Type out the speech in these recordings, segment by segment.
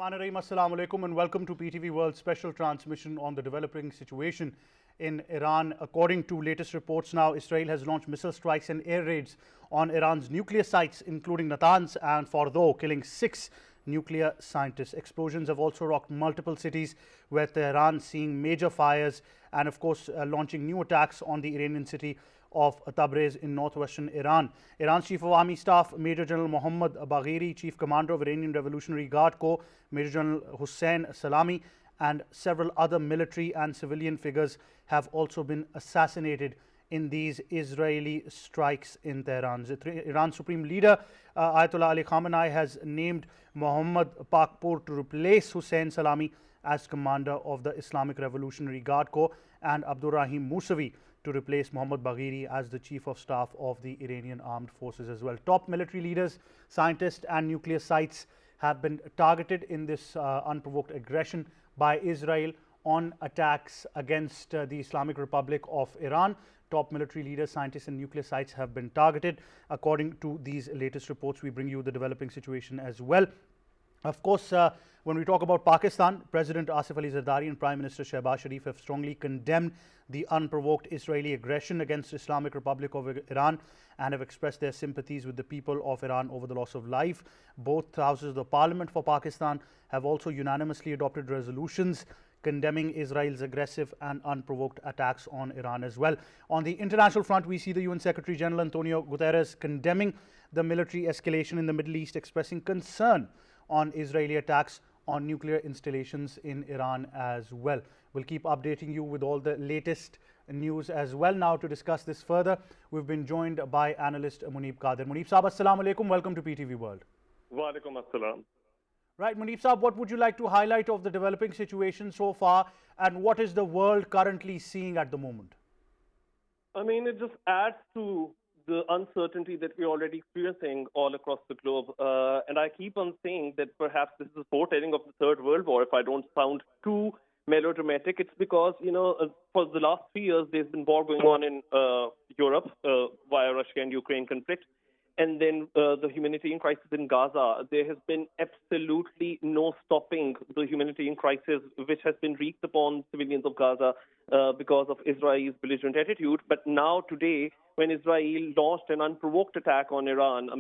Assalamu alaikum and welcome to PTV World special transmission on the developing situation in Iran. According to latest reports now, Israel has launched missile strikes and air raids on Iran's nuclear sites, including Natanz and Fordow, killing 6 nuclear scientists. Explosions have also rocked multiple cities, with Tehran seeing major fires and, of course, launching new attacks on the Iranian city of Tabriz in northwestern Iran. Iran's Chief of Army Staff, Major General Mohammad Bagheri, Chief Commander of Iranian Revolutionary Guard Corps, Major General Hossein Salami, and several other military and civilian figures have also been assassinated in these Israeli strikes in Tehran. Iran's Supreme Leader Ayatollah Ali Khamenei has named Mohammad Pakpour to replace Hossein Salami as commander of the Islamic Revolutionary Guard Corps, and Abdurrahim Mousavi to replace Mohammad Bagheri as the Chief of Staff of the Iranian Armed Forces as well. Top military leaders, scientists and nuclear sites have been targeted in this unprovoked aggression by Israel on attacks against the Islamic Republic of Iran. Top military leaders, scientists and nuclear sites have been targeted. According to these latest reports, we bring you the developing situation as well. Of course, when we talk about Pakistan, President Asif Ali Zardari and Prime Minister Shehbaz Sharif have strongly condemned the unprovoked Israeli aggression against the Islamic Republic of Iran and have expressed their sympathies with the people of Iran over the loss of life. Both houses of the Parliament for Pakistan have also unanimously adopted resolutions condemning Israel's aggressive and unprovoked attacks on Iran as well. On the international front, we see the UN Secretary General Antonio Guterres condemning the military escalation in the Middle East, expressing concern on Israeli attacks on nuclear installations in Iran as well. We'll keep updating you with all the latest news as well. Now, to discuss this further, we've been joined by analyst Muneeb Qadir. Muneeb Saab, Assalamu alaikum. Welcome to PTV World. Wa alaikum assalam. Right, Muneeb Saab, what would you like to highlight of the developing situation so far, and what is the world currently seeing at the moment? I mean, it just adds to the uncertainty that we're already experiencing all across the globe. And I keep on saying that perhaps this is a foretelling of the Third World War. If I don't sound too melodramatic, it's because, for the last 3 years, there's been war going on in Europe via Russia and Ukraine conflict. And then the humanitarian crisis in Gaza. There has been absolutely no stopping the humanitarian crisis, which has been wreaked upon civilians of Gaza because of Israel's belligerent attitude. But now today, when Israel launched an unprovoked attack on Iran,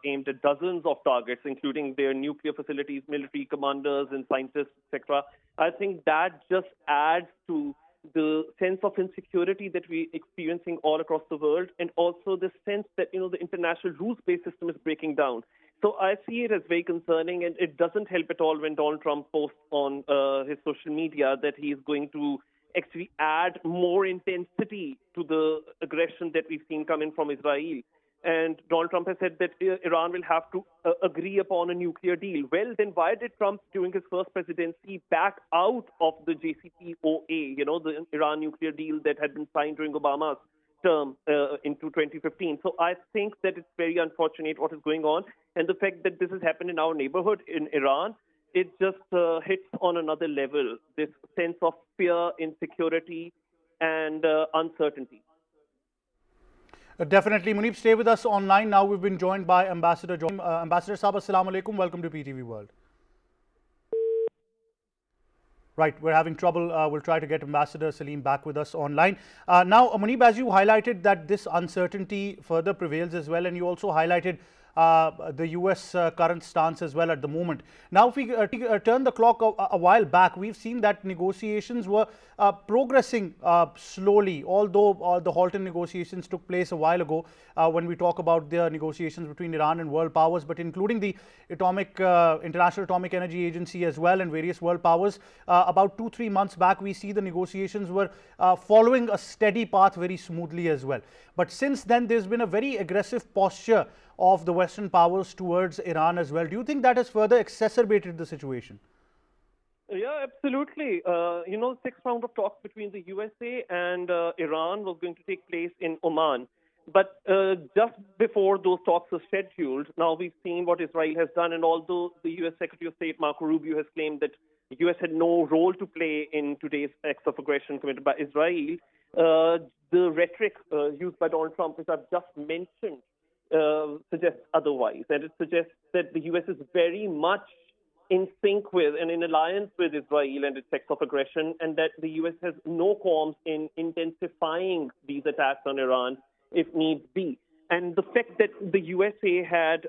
aimed at dozens of targets, including their nuclear facilities, military commanders and scientists, etc., I think that just adds to the sense of insecurity that we're experiencing all across the world, and also the sense that, the international rules-based system is breaking down. So I see it as very concerning, and it doesn't help at all when Donald Trump posts on his social media that he is going to actually add more intensity to the aggression that we've seen coming from Israel. And Donald Trump has said that Iran will have to agree upon a nuclear deal. Well, then why did Trump, during his first presidency, back out of the JCPOA, the Iran nuclear deal that had been signed during Obama's term into 2015? So I think that it's very unfortunate what is going on. And the fact that this has happened in our neighborhood in Iran, it just hits on another level, this sense of fear, insecurity, and uncertainty. Definitely. Muneeb, stay with us online. Now we've been joined by Ambassador Jauhar. Ambassador Saab, Assalamu alaikum. Welcome to PTV World. Right, we're having trouble. We'll try to get Ambassador Saleem back with us online. Now, Muneeb, as you highlighted that this uncertainty further prevails as well, and you also highlighted the US current stance as well at the moment. Now, if we turn the clock a while back, we've seen that negotiations were progressing slowly, although the Halton negotiations took place a while ago when we talk about the negotiations between Iran and world powers, but including the International Atomic Energy Agency as well and various world powers. About 2-3 months back, we see the negotiations were following a steady path very smoothly as well. But since then, there's been a very aggressive posture of the Western powers towards Iran as well. Do you think that has further exacerbated the situation? Yeah, absolutely. The sixth round of talks between the USA and Iran was going to take place in Oman. But just before those talks were scheduled, now we've seen what Israel has done. And although the US Secretary of State Marco Rubio has claimed that the US had no role to play in today's acts of aggression committed by Israel, the rhetoric used by Donald Trump, which I've just mentioned, suggests otherwise. And it suggests that the US is very much in sync with and in alliance with Israel and its acts of aggression, and that the US has no qualms in intensifying these attacks on Iran if needs be. And the fact that the USA had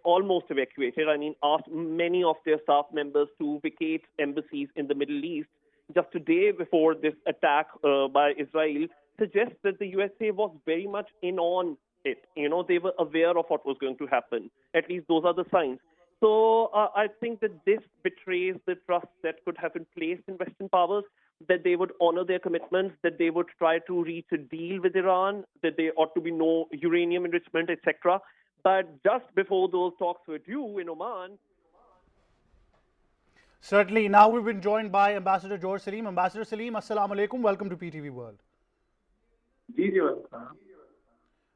almost evacuated, asked many of their staff members to vacate embassies in the Middle East just a day before this attack by Israel suggests that the USA was very much in on it. They were aware of what was going to happen. At least those are the signs. So I think that this betrays the trust that could have been placed in Western powers, that they would honor their commitments, that they would try to reach a deal with Iran, that there ought to be no uranium enrichment, etc. But just before those talks were due in Oman. Certainly. Now we've been joined by Ambassador Jauhar Saleem. Ambassador Saleem, Assalamu alaikum. Welcome to PTV World.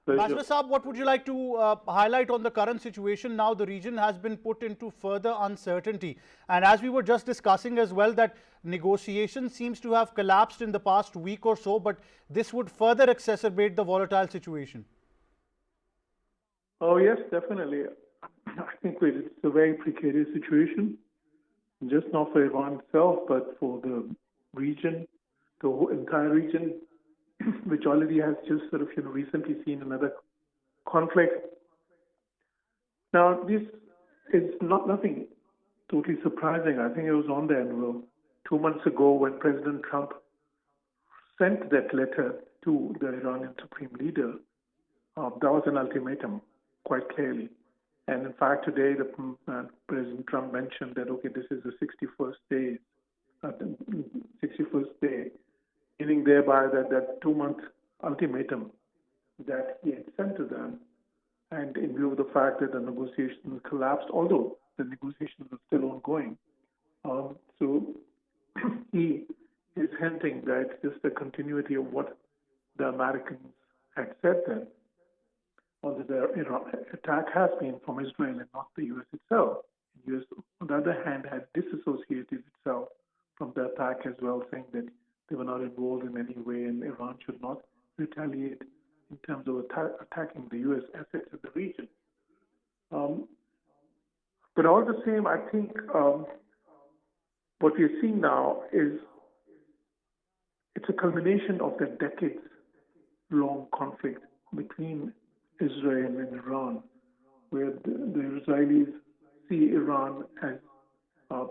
Ambassador Saab, what would you like to highlight on the current situation? Now the region has been put into further uncertainty. And as we were just discussing as well, that negotiation seems to have collapsed in the past week or so, but this would further exacerbate the volatile situation. Oh, yes, definitely. I think it's a very precarious situation, just not for Iran itself, but for the region, the whole entire region, which already has just sort of recently seen another conflict. Now, this is nothing totally surprising. I think it was on the anvil 2 months ago when President Trump sent that letter to the Iranian supreme leader. That was an ultimatum, quite clearly. And in fact, today President Trump mentioned that, okay, this is the 61st day, meaning thereby that 2 month ultimatum that he had sent to them, and in view of the fact that the negotiations collapsed, although the negotiations are still ongoing. So he is hinting that it's just a continuity of what the Americans had said then, although the attack has been from Israel and not the U.S. itself. The U.S., on the other hand, had disassociated itself from the attack as well, saying that they were not involved in any way and Iran should not retaliate in terms of attacking the U.S. assets in the region. But all the same, I think what we're seeing now is it's a culmination of the decades-long conflict between Israel and Iran, where the Israelis see Iran as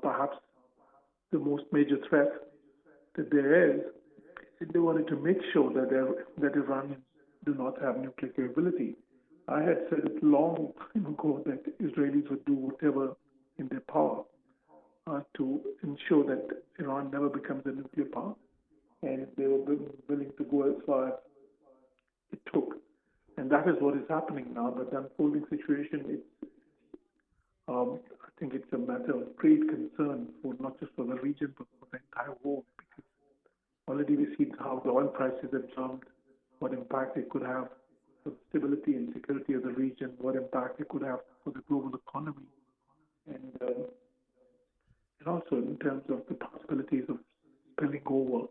perhaps the most major threat that there is. They wanted to make sure that Iranians do not have nuclear capability. I had said it long ago that Israelis would do whatever in their power to ensure that Iran never becomes a nuclear power, and they were willing to go as far as it took. And that is what is happening now. But the unfolding situation, I think it's a matter of great concern for not just for the region, but for the entire world. Because already we see how the oil prices have jumped, what impact it could have for the stability and security of the region, what impact it could have for the global economy, and also in terms of the possibilities of spilling over.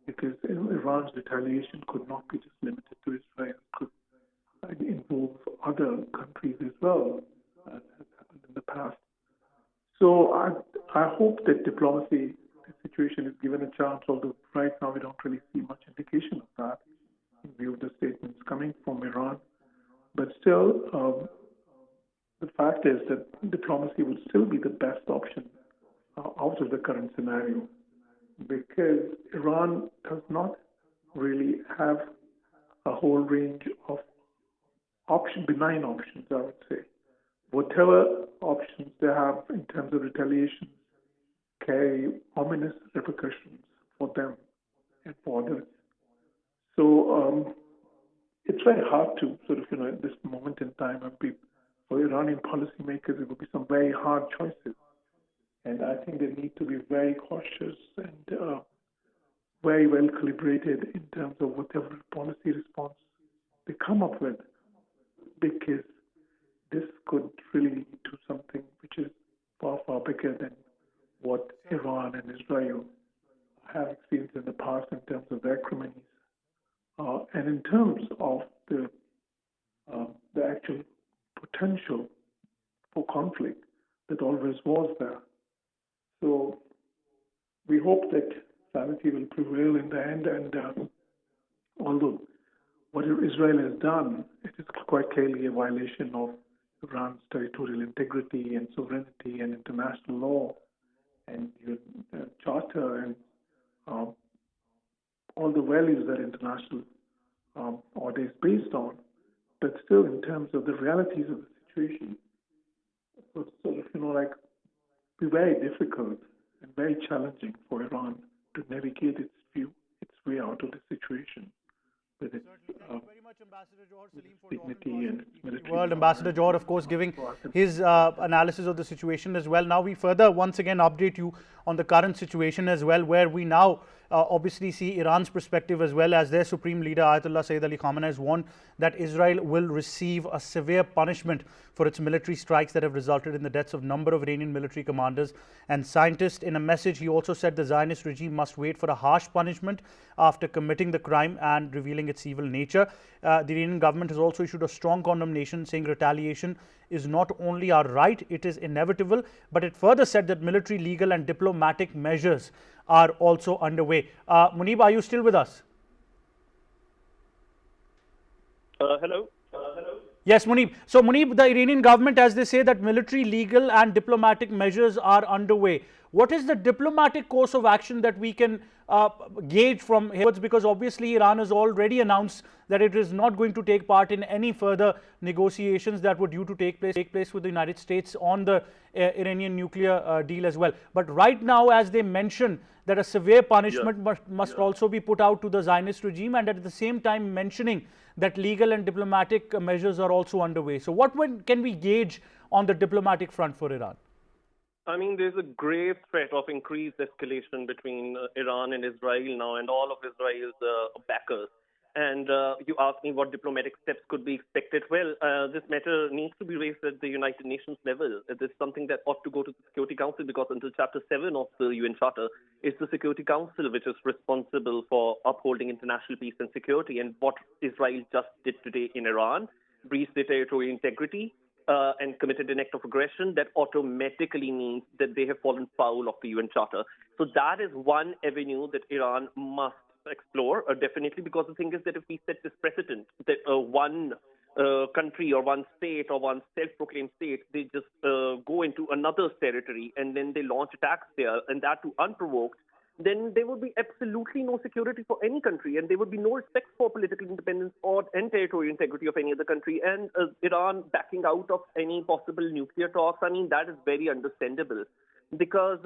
Because Iran's retaliation could not be just limited to Israel. It could involve other countries as well, as has happened in the past. So I hope that diplomacy, the situation is given a chance, although right now we don't really see much indication of that in view of the statements coming from Iran. But still, the fact is that diplomacy would still be the best option out of the current scenario, because Iran does not really have a whole range of benign options, I would say. Whatever options they have in terms of retaliation carry ominous repercussions for them and for others. So it's very hard to sort of, at this moment in time, for Iranian policymakers, it will be some very hard choices. And I think they need to be very cautious and very well calibrated in terms of whatever policy response they come up with, because this could really lead to something which is far, far bigger than what Iran and Israel have experienced in the past in terms of their acrimonies. And in terms of the actual potential for conflict, that always was there. So we hope that sanity will prevail in the end. And although what Israel has done, it is quite clearly a violation of Iran's territorial integrity and sovereignty and international law and charter and all the values that international order is based on. But still, in terms of the realities of the situation, it was sort of, be very difficult and very challenging for Iran to navigate its way out of the situation with its Certainly. Thank you very much, Ambassador Jauhar Saleem, for talking dignity to us and on its PTV military World. power Ambassador and Jauhar, of course, giving to us. his analysis of the situation as well. Now we further once again update you on the current situation as well, where we now obviously see Iran's perspective as well, as their Supreme Leader Ayatollah Sayyid Ali Khamenei has warned that Israel will receive a severe punishment for its military strikes that have resulted in the deaths of a number of Iranian military commanders and scientists. In a message, he also said the Zionist regime must wait for a harsh punishment after committing the crime and revealing its evil nature. The Iranian government has also issued a strong condemnation, saying retaliation is not only our right, it is inevitable, but it further said that military, legal and diplomatic measures are also underway. Muneeb, are you still with us? Hello? Yes, Muneeb. So, Muneeb, the Iranian government, as they say, that military, legal and diplomatic measures are underway. What is the diplomatic course of action that we can gauge from here? Because obviously Iran has already announced that it is not going to take part in any further negotiations that were due to take place with the United States on the Iranian nuclear deal as well. But right now, as they mention, that a severe punishment must also be put out to the Zionist regime, and at the same time mentioning that legal and diplomatic measures are also underway. So what can we gauge on the diplomatic front for Iran? I mean, there's a grave threat of increased escalation between Iran and Israel now and all of Israel's backers. And you asked me what diplomatic steps could be expected. Well, this matter needs to be raised at the United Nations level. It is something that ought to go to the Security Council, because until Chapter 7 of the UN Charter, it's the Security Council which is responsible for upholding international peace and security. And what Israel just did today in Iran breached their territorial integrity and committed an act of aggression, that automatically means that they have fallen foul of the UN Charter. So that is one avenue that Iran must explore, definitely, because the thing is that if we set this precedent that one country or one state or one self-proclaimed state, they just go into another's territory and then they launch attacks there, and that too unprovoked, then there would be absolutely no security for any country, and there would be no respect for political independence and territorial integrity of any other country. And Iran backing out of any possible nuclear talks, I mean, that is very understandable, because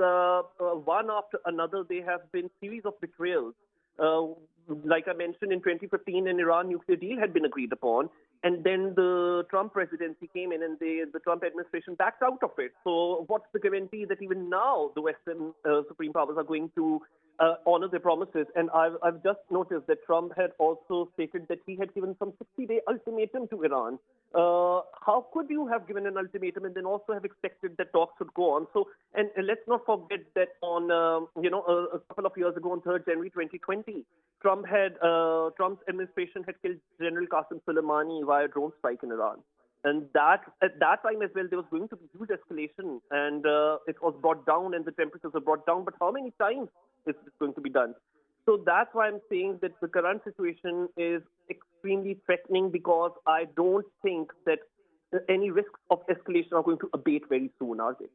one after another, there have been series of betrayals. Like I mentioned, in 2015, an Iran nuclear deal had been agreed upon, and then the Trump presidency came in and the Trump administration backed out of it. So what's the guarantee that even now the Western supreme powers are going to honor their promises? And I've just noticed that Trump had also stated that he had given some 60-day ultimatum to Iran. How could you have given an ultimatum and then also have expected that talks would go on? So, and let's not forget that on a couple of years ago, on 3rd January 2020, Trump's administration had killed General Qasem Soleimani via drone strike in Iran. And that at that time as well, there was going to be huge escalation, and it was brought down, and the temperatures were brought down. But how many times is this going to be done? So that's why I'm saying that the current situation is extremely threatening, because I don't think that any risks of escalation are going to abate very soon, are they?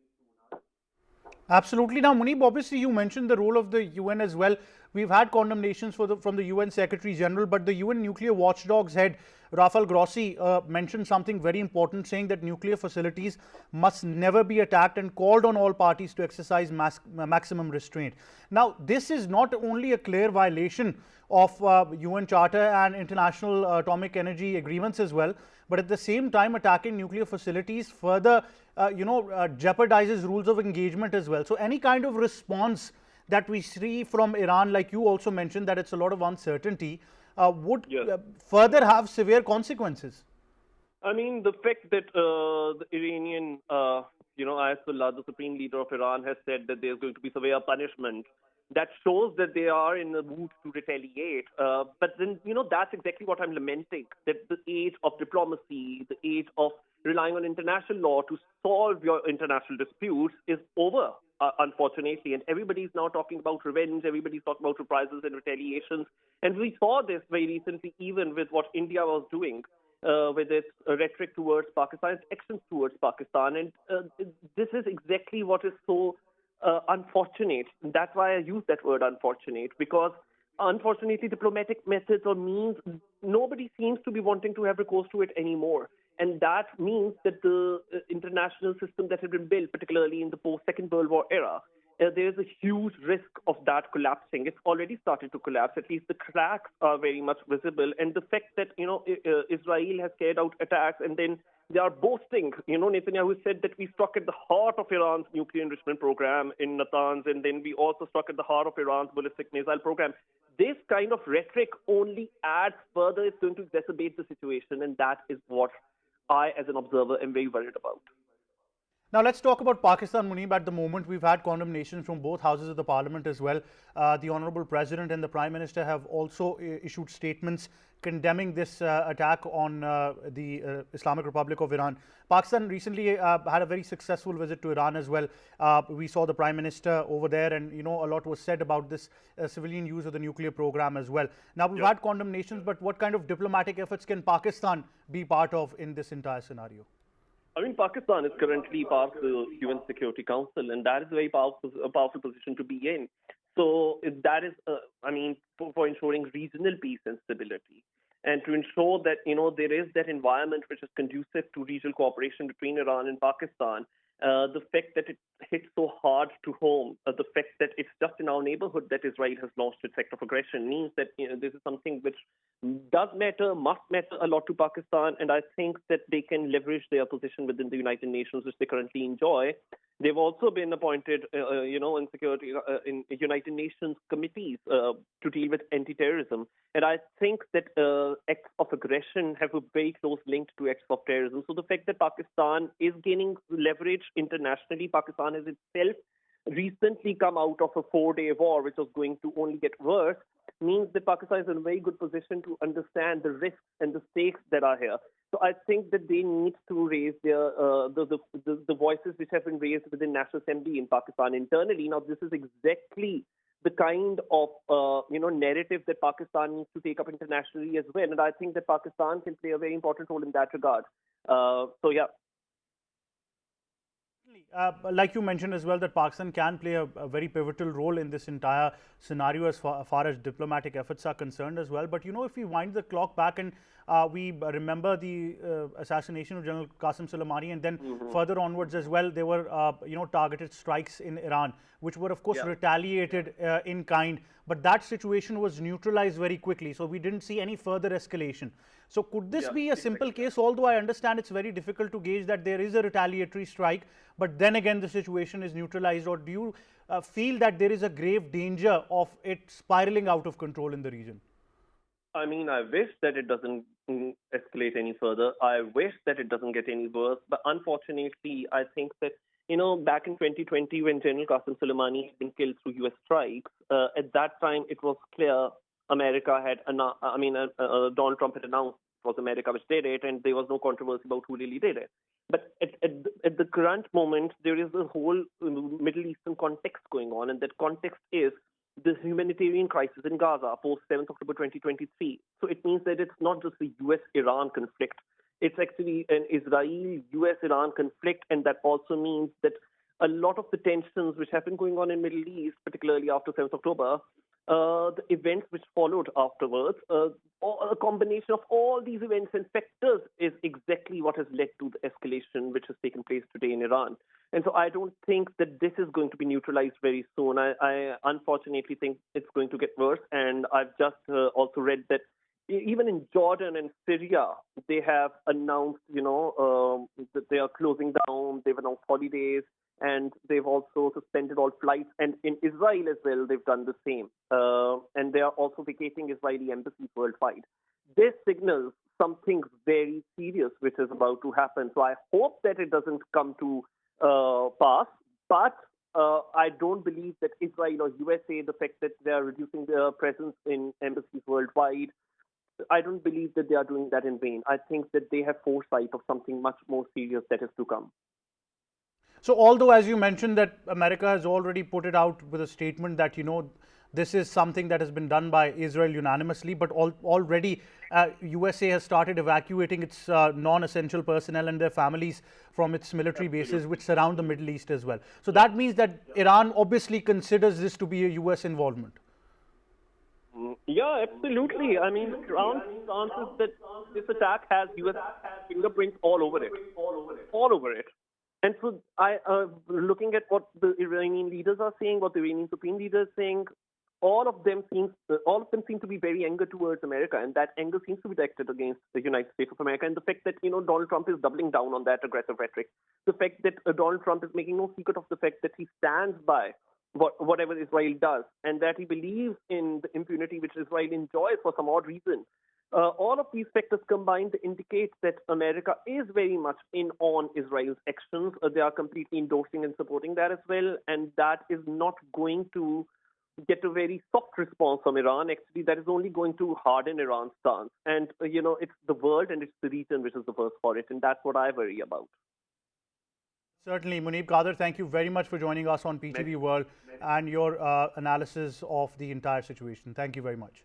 Absolutely. Now, Muneeb, obviously you mentioned the role of the UN as well. We've had condemnations from the UN Secretary General, but the UN nuclear watchdog's head, Rafael Grossi, mentioned something very important, saying that nuclear facilities must never be attacked, and called on all parties to exercise maximum restraint. Now, this is not only a clear violation of UN Charter and international atomic energy agreements as well, but at the same time, attacking nuclear facilities further jeopardizes rules of engagement as well. So any kind of response that we see from Iran, like you also mentioned, that it's a lot of uncertainty, would further have severe consequences. I mean, the fact that the Iranian, Ayatollah, the supreme leader of Iran, has said that there's going to be severe punishment, that shows that they are in the mood to retaliate. But then, that's exactly what I'm lamenting, that the age of diplomacy, the age of relying on international law to solve your international disputes is over, unfortunately. And everybody's now talking about revenge. Everybody's talking about reprisals and retaliations. And we saw this very recently, even with what India was doing with its rhetoric towards Pakistan, its actions towards Pakistan. And this is exactly what is so unfortunate. That's why I use that word unfortunate, because unfortunately, diplomatic methods or means, nobody seems to be wanting to have recourse to it anymore. And that means that the international system that had been built, particularly in the post-Second World War era, there is a huge risk of that collapsing. It's already started to collapse. At least the cracks are very much visible. And the fact that, Israel has carried out attacks and then they are boasting. Netanyahu said that we struck at the heart of Iran's nuclear enrichment program in Natanz, and then we also struck at the heart of Iran's ballistic missile program. This kind of rhetoric only adds further, it's going to exacerbate the situation, and that is what I, as an observer, am very worried about. Now let's talk about Pakistan, Muneeb. At the moment, we've had condemnations from both houses of the parliament as well. The Honourable President and the Prime Minister have also issued statements condemning this attack on the Islamic Republic of Iran. Pakistan recently had a very successful visit to Iran as well. We saw the Prime Minister over there, and a lot was said about this civilian use of the nuclear program as well. Now we've had condemnations, but what kind of diplomatic efforts can Pakistan be part of in this entire scenario? I mean, Pakistan is currently part of the UN Security Council, and that is a very powerful position to be in. So that is, for ensuring regional peace and stability, and to ensure that there is that environment which is conducive to regional cooperation between Iran and Pakistan. The fact that it hit so hard to home, the fact that it's just in our neighborhood that Israel has launched its act of aggression means that this is something which does matter, must matter a lot to Pakistan, and I think that they can leverage their position within the United Nations, which they currently enjoy. They've also been appointed, in security in United Nations committees to deal with anti-terrorism, and I think that acts of aggression have a very close link to acts of terrorism. So the fact that Pakistan is gaining leverage internationally, Pakistan has itself recently come out of a 4-day war, which was going to only get worse, means that Pakistan is in a very good position to understand the risks and the stakes that are here. So I think that they need to raise their the voices which have been raised within National Assembly in Pakistan internally. Now, this is exactly the kind of narrative that Pakistan needs to take up internationally as well, and I think that Pakistan can play a very important role in that regard. So yeah. Like you mentioned as well, that Pakistan can play a very pivotal role in this entire scenario as far as diplomatic efforts are concerned as well. But if we wind the clock back and we remember the assassination of General Qasem Soleimani, and then further onwards as well, there were targeted strikes in Iran, which were of course retaliated in kind. But that situation was neutralized very quickly, so we didn't see any further escalation. So could this be a simple case, although I understand it's very difficult to gauge that there is a retaliatory strike, but then again the situation is neutralized, or do you feel that there is a grave danger of it spiraling out of control in the region? I mean, I wish that it doesn't escalate any further. I wish that it doesn't get any worse. But unfortunately, I think that, back in 2020, when General Qasem Soleimani had been killed through U.S. strikes, at that time it was clear America had, Donald Trump had announced it was America which did it, and there was no controversy about who really did it. But at the current moment, there is a whole Middle Eastern context going on, and that context is the humanitarian crisis in Gaza post 7th October 2023. So it means that it's not just the US-Iran conflict. It's actually an Israel-US-Iran conflict, and that also means that a lot of the tensions which have been going on in Middle East, particularly after 7th October, the events which followed afterwards, a combination of all these events and factors is exactly what has led to the escalation which has taken place today in Iran. And so I don't think that this is going to be neutralized very soon. I unfortunately think it's going to get worse. And I've just also read that even in Jordan and Syria, they have announced, that they are closing down. They've announced holidays, and they've also suspended all flights. And in Israel as well, they've done the same. And they are also vacating Israeli embassies worldwide. This signals something very serious which is about to happen. So I hope that it doesn't come to pass. But I don't believe that Israel or USA, the fact that they are reducing their presence in embassies worldwide, I don't believe that they are doing that in vain. I think that they have foresight of something much more serious that is to come. So, although, as you mentioned, that America has already put it out with a statement that, this is something that has been done by Israel unanimously, but already USA has started evacuating its non-essential personnel and their families from its military bases, which surround the Middle East as well. So that means that Iran obviously considers this to be a US involvement. Yeah, absolutely. I mean, Iran's stance is that this attack has US fingerprints all over it. All over it. And so, looking at what the Iranian leaders are saying, what the Iranian Supreme Leader is saying, all of them seem to be very angry towards America, and that anger seems to be directed against the United States of America. And the fact that Donald Trump is doubling down on that aggressive rhetoric, the fact that Donald Trump is making no secret of the fact that he stands by whatever Israel does, and that he believes in the impunity which Israel enjoys for some odd reason. All of these factors combined indicate that America is very much in on Israel's actions. They are completely endorsing and supporting that as well, and that is not going to get a very soft response from Iran. Actually, that is only going to harden Iran's stance. And, it's the world and it's the region which is the worst for it, and that's what I worry about. Certainly, Muneeb. Qadir, thank you very much for joining us on PTV World and your analysis of the entire situation. Thank you very much.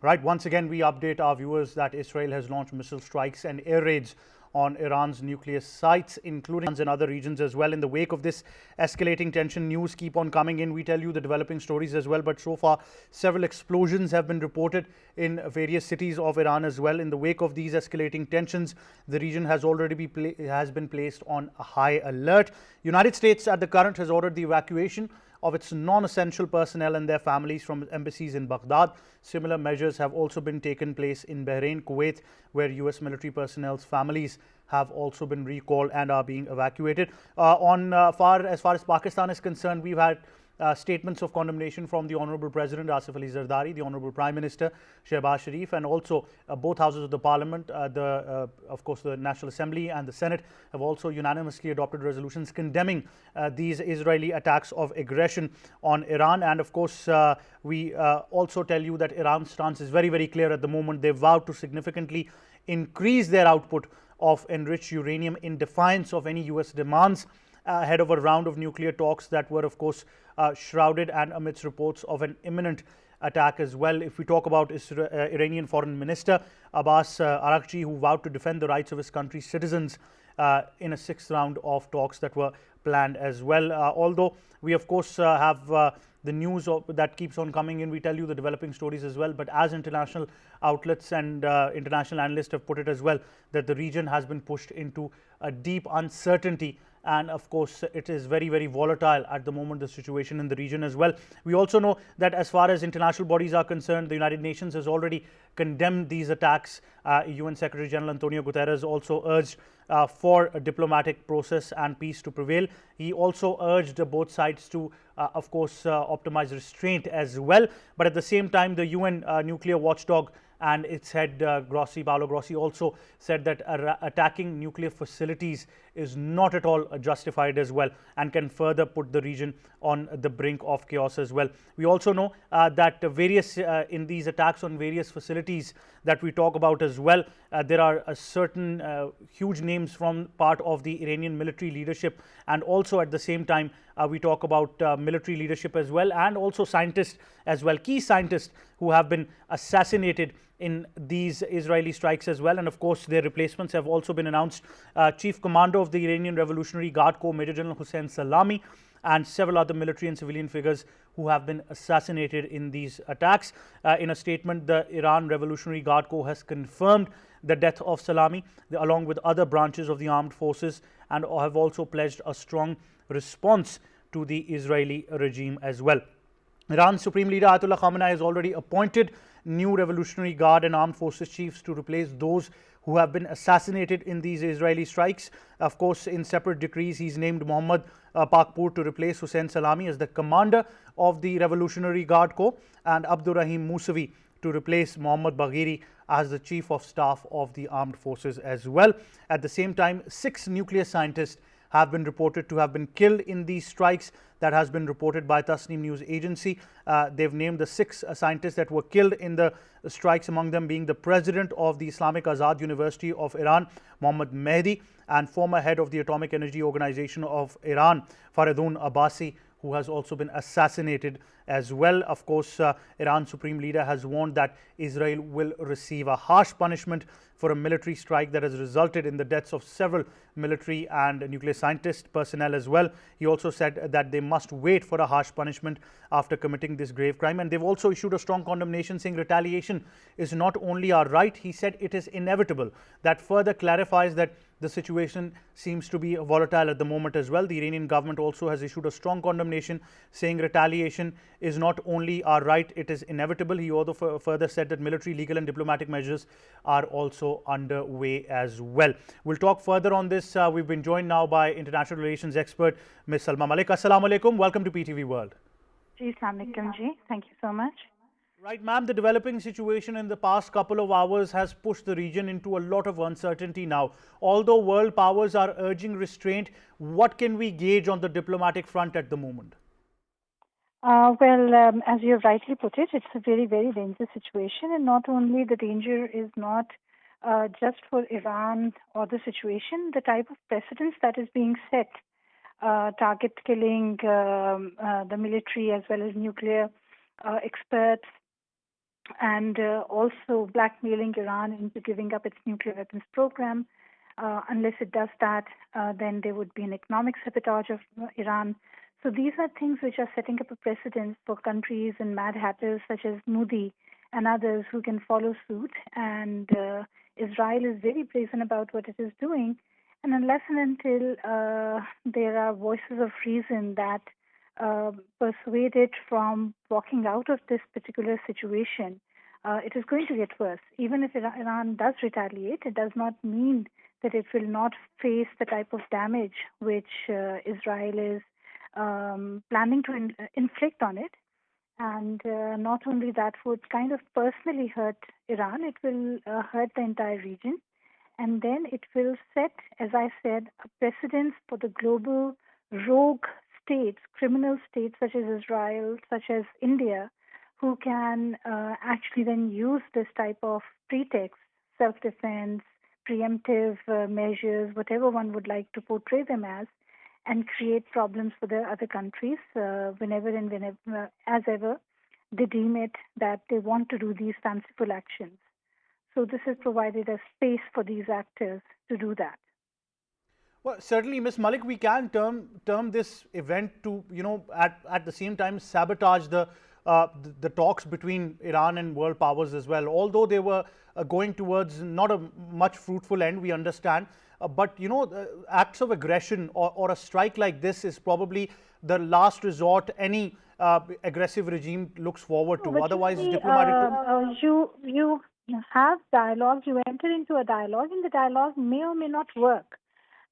Right, once again, we update our viewers that Israel has launched missile strikes and air raids on Iran's nuclear sites, including in other regions as well. In the wake of this escalating tension, news keep on coming in. We tell you the developing stories as well, but so far, several explosions have been reported in various cities of Iran as well. In the wake of these escalating tensions, the region has already been placed on a high alert. United States at the current has ordered the evacuation of its non-essential personnel and their families from embassies in Baghdad. Similar measures have also been taken place in Bahrain, Kuwait, where US military personnel's families have also been recalled and are being evacuated. As far as Pakistan is concerned, we've had statements of condemnation from the Honourable President Asif Ali Zardari, the Honourable Prime Minister Shehbaz Sharif, and also both houses of the Parliament, of course the National Assembly and the Senate, have also unanimously adopted resolutions condemning these Israeli attacks of aggression on Iran. And of course, we also tell you that Iran's stance is very, very clear at the moment. They've vowed to significantly increase their output of enriched uranium in defiance of any US demands ahead of a round of nuclear talks that were, of course, shrouded and amidst reports of an imminent attack as well. If we talk about Iranian Foreign Minister Abbas Araghchi, who vowed to defend the rights of his country's citizens in a sixth round of talks that were planned as well. Although we, of course, have the news that keeps on coming in, we tell you the developing stories as well. But as international outlets and international analysts have put it as well, that the region has been pushed into a deep uncertainty. And of course, it is very, very volatile at the moment, the situation in the region as well. We also know that as far as international bodies are concerned, the United Nations has already condemned these attacks. UN Secretary General Antonio Guterres also urged for a diplomatic process and peace to prevail. He also urged both sides to, of course, optimize restraint as well. But at the same time, the UN nuclear watchdog and its head Paolo Grossi also said that attacking nuclear facilities is not at all justified as well and can further put the region on the brink of chaos as well. We also know that various in these attacks on various facilities that we talk about as well, there are certain huge names from part of the Iranian military leadership, and also at the same time we talk about military leadership as well, and also scientists as well, key scientists who have been assassinated in these Israeli strikes as well. And of course, their replacements have also been announced. Chief Commander of the Iranian Revolutionary Guard Corps, Major General Hossein Salami, and several other military and civilian figures who have been assassinated in these attacks. In a statement, the Iran Revolutionary Guard Corps has confirmed the death of Salami along with other branches of the armed forces, and have also pledged a strong response to the Israeli regime as well. Iran's Supreme Leader Ayatollah Khamenei has already appointed new Revolutionary Guard and Armed Forces chiefs to replace those who have been assassinated in these Israeli strikes. Of course, in separate decrees, he's named Mohammad Pakpour to replace Hossein Salami as the commander of the Revolutionary Guard Corps, and Abdurrahim Mousavi to replace Mohammad Bagheri as the Chief of Staff of the Armed Forces as well. At the same time, 6 nuclear scientists have been reported to have been killed in these strikes. that has been reported by Tasneem News Agency. They've named the 6 scientists that were killed in the strikes, among them being the president of the Islamic Azad University of Iran, Mohammad Mehdi, and former head of the Atomic Energy Organization of Iran, Faridun Abbasi, who has also been assassinated as well. Of course, Iran's supreme leader has warned that Israel will receive a harsh punishment for a military strike that has resulted in the deaths of several military and nuclear scientist personnel as well. He also said that they must wait for a harsh punishment after committing this grave crime. And they've also issued a strong condemnation, saying retaliation is not only our right, he said it is inevitable. That further clarifies that the situation seems to be volatile at the moment as well. The Iranian government also has issued a strong condemnation, saying retaliation is not only our right, it is inevitable. He also further said that military, legal and diplomatic measures are also underway as well. We'll talk further on this. We've been joined now by international relations expert Ms. Salma. Malik, assalamu alaikum. Welcome to PTV World. Thank you so much. Right, ma'am, the developing situation in the past couple of hours has pushed the region into a lot of uncertainty now. Although world powers are urging restraint, what can we gauge on the diplomatic front at the moment? As you have rightly put it, it's a very, very dangerous situation. And not only the danger is not just for Iran or the situation, the type of precedents that is being set, target killing the military as well as nuclear experts, and also blackmailing Iran into giving up its nuclear weapons program. Unless it does that, then there would be an economic sabotage of Iran. So these are things which are setting up a precedent for countries and mad hatters such as Modi and others who can follow suit. And Israel is very brazen about what it is doing. And unless and until there are voices of reason that persuade it from walking out of this particular situation, it is going to get worse. Even if Iran does retaliate, it does not mean that it will not face the type of damage which Israel is planning to inflict on it. And not only that would kind of personally hurt Iran, it will hurt the entire region. And then it will set, as I said, a precedent for the global rogue states, criminal states such as Israel, such as India, who can actually then use this type of pretext, self-defense, preemptive measures, whatever one would like to portray them as, and create problems for the other countries whenever as ever they deem it that they want to do these fanciful actions. So this has provided a space for these actors to do that. Well, certainly, Ms. Malik, we can term this event to, at the same time sabotage the talks between Iran and world powers as well. Although they were going towards not a much fruitful end, we understand. But acts of aggression or a strike like this is probably the last resort any aggressive regime looks forward to. Otherwise, diplomatic. You have dialogue. You enter into a dialogue, and the dialogue may or may not work.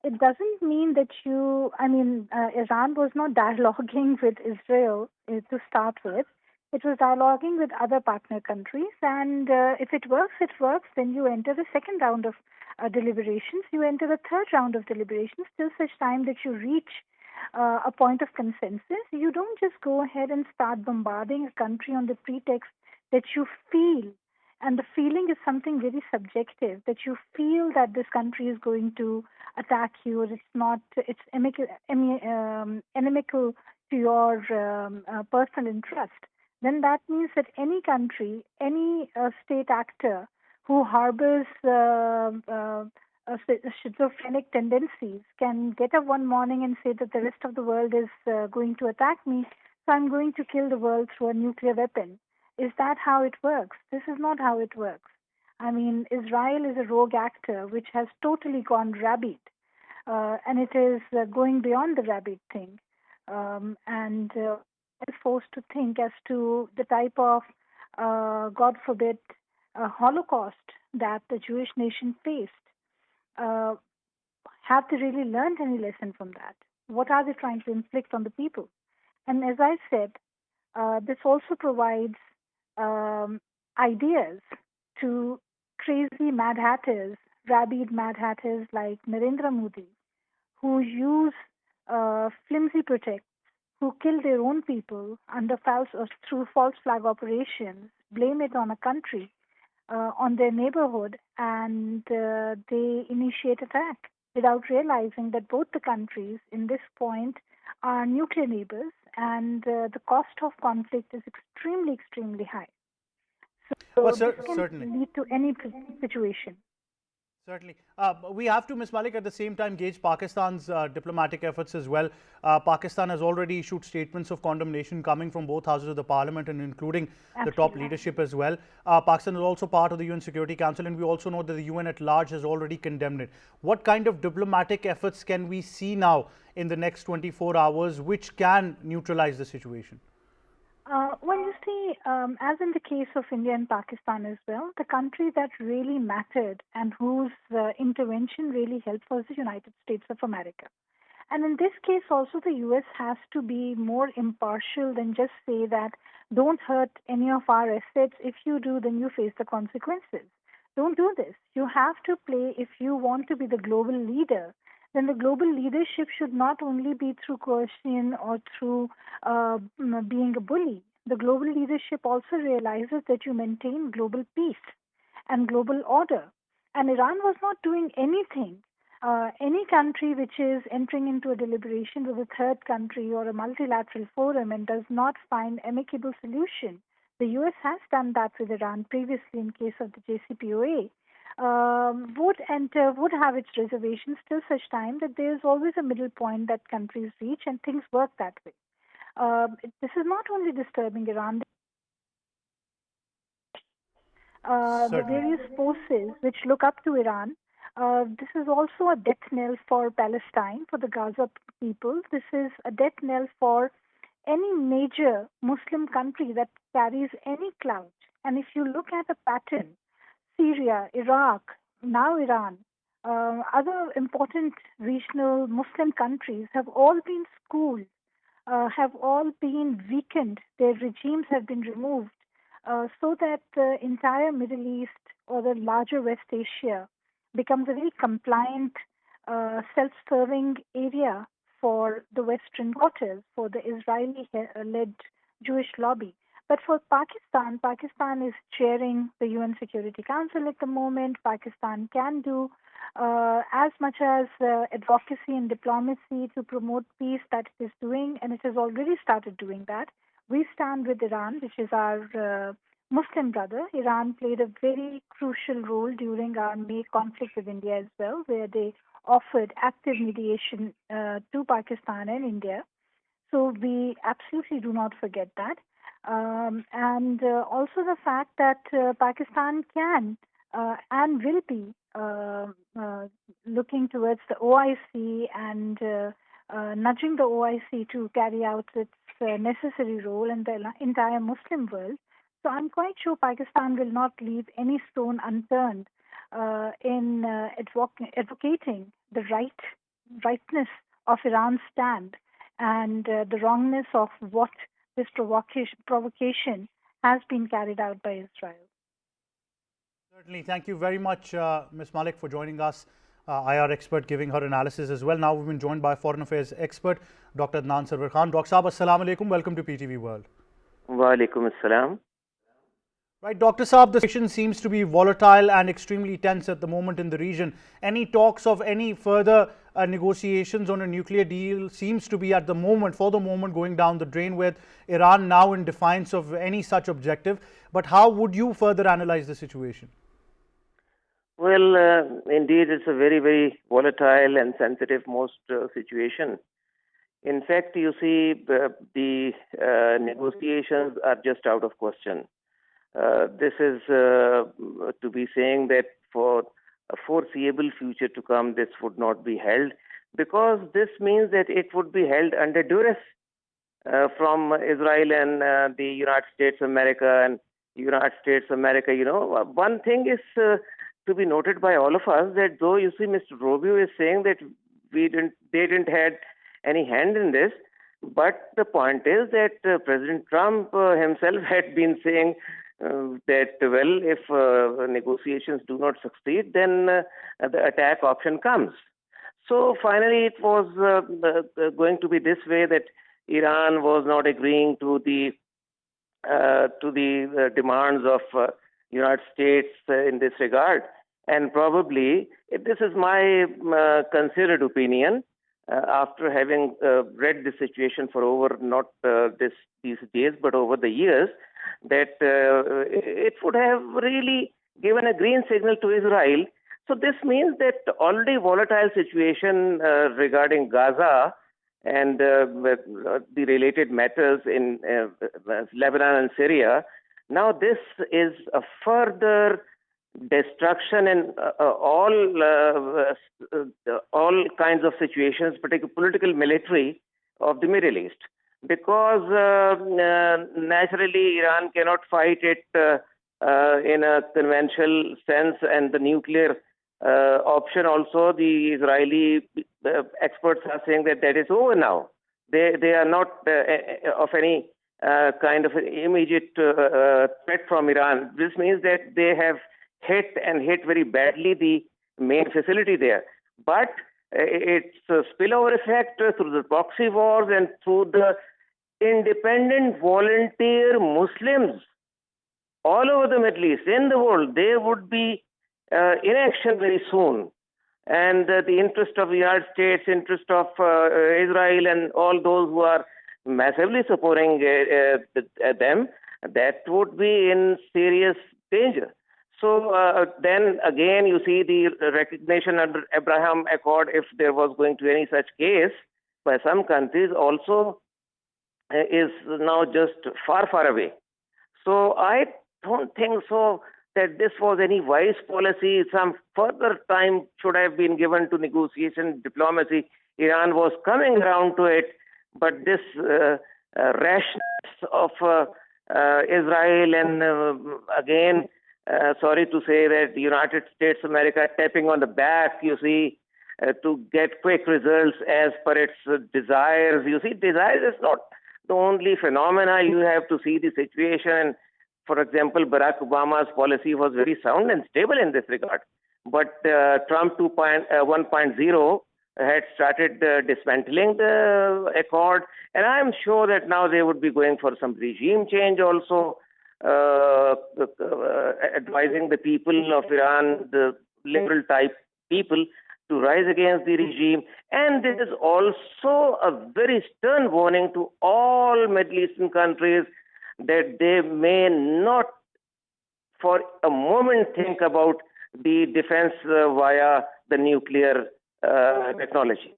It doesn't mean that Iran was not dialoguing with Israel to start with. It was dialoguing with other partner countries, and if it works, it works. Then you enter the second round of deliberations. You enter the third round of deliberations till such time that you reach a point of consensus. You don't just go ahead and start bombarding a country on the pretext that you feel. And the feeling is something very subjective, that you feel that this country is going to attack you, or it's inimical to your personal interest. Then that means that any country, any state actor who harbors schizophrenic tendencies can get up one morning and say that the rest of the world is going to attack me, so I'm going to kill the world through a nuclear weapon. Is that how it works? This is not how it works. Israel is a rogue actor which has totally gone rabid, and it is going beyond the rabid thing, and is forced to think as to the type of, God forbid, Holocaust that the Jewish nation faced. Have they really learned any lesson from that? What are they trying to inflict on the people? And as I said, this also provides ideas to crazy mad hatters, rabid mad hatters like Narendra Modi, who use flimsy pretexts, who kill their own people under false or through false flag operations, blame it on a country, on their neighborhood, and they initiate attack without realizing that both the countries in this point are nuclear neighbors, and the cost of conflict is extremely, extremely high. Well, So this can certainly. lead to any situation. Certainly. We have to, Ms. Malik, at the same time gauge Pakistan's diplomatic efforts as well. Pakistan has already issued statements of condemnation coming from both houses of the parliament and including the top Absolutely. leadership as well. Pakistan is also part of the UN Security Council, and we also know that the UN at large has already condemned it. What kind of diplomatic efforts can we see now in the next 24 hours which can neutralize the situation? Well, you see, as in the case of India and Pakistan as well, the country that really mattered and whose intervention really helped was the United States of America. And in this case, also, the US has to be more impartial than just say that don't hurt any of our assets. If you do, then you face the consequences. Don't do this. You have to play, if you want to be the global leader, then the global leadership should not only be through coercion or through being a bully. The global leadership also realizes that you maintain global peace and global order. And Iran was not doing anything. Any country which is entering into a deliberation with a third country or a multilateral forum and does not find amicable solution, the US has done that with Iran previously in case of the JCPOA, would have its reservations till such time that there is always a middle point that countries reach and things work that way. This is not only disturbing Iran. The various forces which look up to Iran. This is also a death knell for Palestine, for the Gaza people. This is a death knell for any major Muslim country that carries any clout. And if you look at the pattern, Syria, Iraq, now Iran, other important regional Muslim countries have all been schooled, have all been weakened. Their regimes have been removed, so that the entire Middle East or the larger West Asia becomes a very compliant, self-serving area for the Western quarters, for the Israeli-led Jewish lobby. But for Pakistan, Pakistan is chairing the UN Security Council at the moment. Pakistan can do as much as advocacy and diplomacy to promote peace that it is doing, and it has already started doing that. We stand with Iran, which is our Muslim brother. Iran played a very crucial role during our May conflict with India as well, where they offered active mediation to Pakistan and India. So we absolutely do not forget that. And also the fact that Pakistan can and will be looking towards the OIC and nudging the OIC to carry out its necessary role in the entire Muslim world. So I'm quite sure Pakistan will not leave any stone unturned in advocating the rightness of Iran's stand and the wrongness of what this provocation has been carried out by Israel. Certainly. Thank you very much, Ms. Malik, for joining us. IR expert giving her analysis as well. Now we've been joined by foreign affairs expert, Dr. Adnan Sarwar Khan. Dr. Saab, assalamu alaikum. Welcome to PTV World. Wa alaikum assalam. Right, Dr. Saab, the situation seems to be volatile and extremely tense at the moment in the region. Any talks of any further negotiations on a nuclear deal seems to be at the moment, for the moment, going down the drain, with Iran now in defiance of any such objective. But how would you further analyze the situation? Well, indeed, it's a very, very volatile and sensitive situation. In fact, you see, the negotiations are just out of question. This is to be saying that for a foreseeable future to come, this would not be held, because this means that it would be held under duress from Israel and the United States of America and United States of America. You know, one thing is to be noted by all of us, that though you see Mr. Rubio is saying that they didn't had any hand in this, but the point is that President Trump himself had been saying that, well, if negotiations do not succeed, then the attack option comes. So finally, it was going to be this way, that Iran was not agreeing to the demands of United States in this regard. And probably, this is my considered opinion, after having read the situation for over not these days, but over the years, that it would have really given a green signal to Israel. So this means that already volatile situation regarding Gaza and the related matters in Lebanon and Syria. Now this is a further destruction in all kinds of situations, particularly political, military of the Middle East, because naturally Iran cannot fight it in a conventional sense, and the nuclear option also, the Israeli experts are saying that is over now. They are not of any kind of immediate threat from Iran. This means that they have hit very badly the main facility there. But it's a spillover effect through the proxy wars and through the independent volunteer Muslims all over the Middle East, in the world. They would be in action very soon. And the interest of the United States, interest of Israel, and all those who are massively supporting them, that would be in serious danger. So then again, you see the recognition under Abraham Accord, if there was going to be any such case by some countries, also is now just far, far away. So I don't think so that this was any wise policy. Some further time should have been given to negotiation, diplomacy. Iran was coming around to it, but this rashness of Israel, and again, sorry to say that the United States of America tapping on the back, you see, to get quick results as per its desires. You see, desires is not the only phenomena. You have to see the situation. And for example, Barack Obama's policy was very sound and stable in this regard. But Trump 1.0 had started dismantling the accord. And I'm sure that now they would be going for some regime change also, advising the people of Iran, the liberal type people, to rise against the regime. And this is also a very stern warning to all Middle Eastern countries that they may not for a moment think about the defense via the nuclear technology.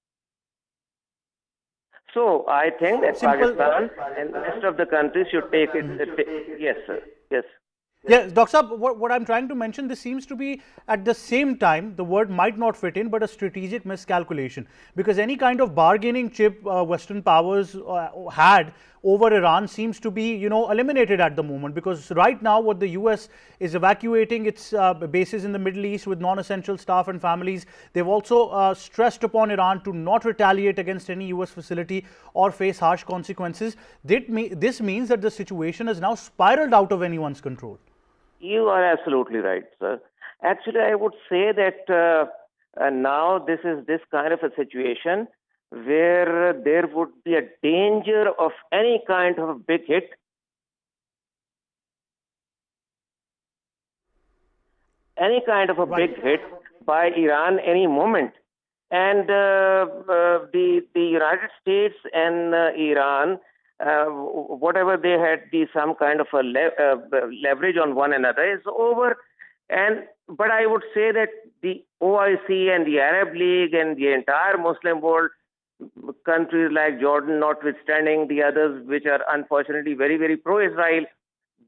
So I think that Pakistan and the rest of the countries should take it. Yes, sir. Yes. Yes, Dr. Saab, what I'm trying to mention, this seems to be at the same time, the word might not fit in, but a strategic miscalculation. Because any kind of bargaining chip Western powers had over Iran seems to be, eliminated at the moment. Because right now, what the US is evacuating its bases in the Middle East with non-essential staff and families. They've also stressed upon Iran to not retaliate against any US facility or face harsh consequences. This means that the situation is now spiraled out of anyone's control. You are absolutely right, sir. Actually, I would say that now this is this kind of a situation where there would be a danger of any kind of a big hit. Any kind of a big hit by Iran any moment. And the United States and Iran, whatever they had some kind of a leverage on one another is over. But I would say that the OIC and the Arab League and the entire Muslim world, countries like Jordan notwithstanding, the others which are unfortunately very, very pro-Israel,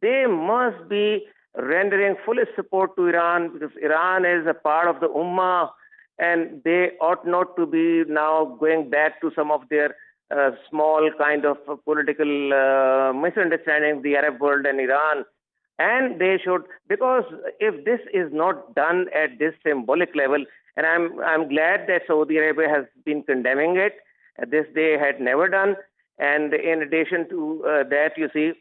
they must be rendering fullest support to Iran, because Iran is a part of the Ummah, and they ought not to be now going back to some of their small kind of political misunderstandings, the Arab world and Iran. And they should, because if this is not done at this symbolic level, and I'm glad that Saudi Arabia has been condemning it, this they had never done. And in addition to that, you see,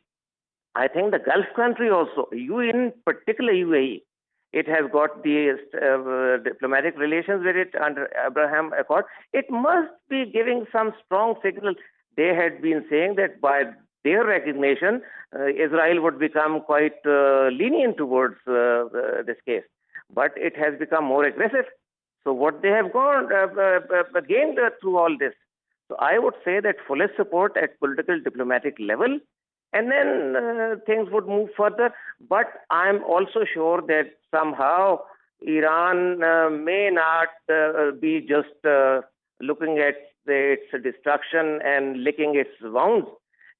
I think the Gulf country also, in particular UAE, it has got the diplomatic relations with it under Abraham Accord. It must be giving some strong signal they had been saying that by their recognition, Israel would become quite lenient towards this case. But it has become more aggressive. So what they have gained through all this. So I would say that fullest support at political diplomatic level, and then things would move further. But I'm also sure that somehow Iran may not be just looking at its destruction and licking its wounds,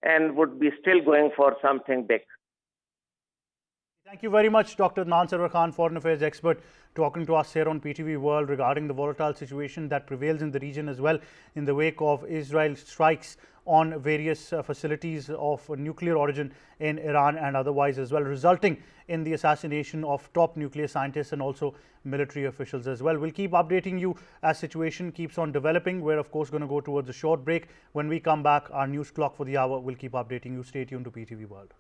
and would be still going for something big. Thank you very much, Dr. Sarwar Khan, Foreign Affairs expert, talking to us here on PTV World regarding the volatile situation that prevails in the region as well in the wake of Israel's strikes on various facilities of nuclear origin in Iran and otherwise as well, resulting in the assassination of top nuclear scientists and also military officials as well. We'll keep updating you as situation keeps on developing. We're of course going to go towards a short break. When we come back, our news clock for the hour will keep updating you. Stay tuned to PTV World.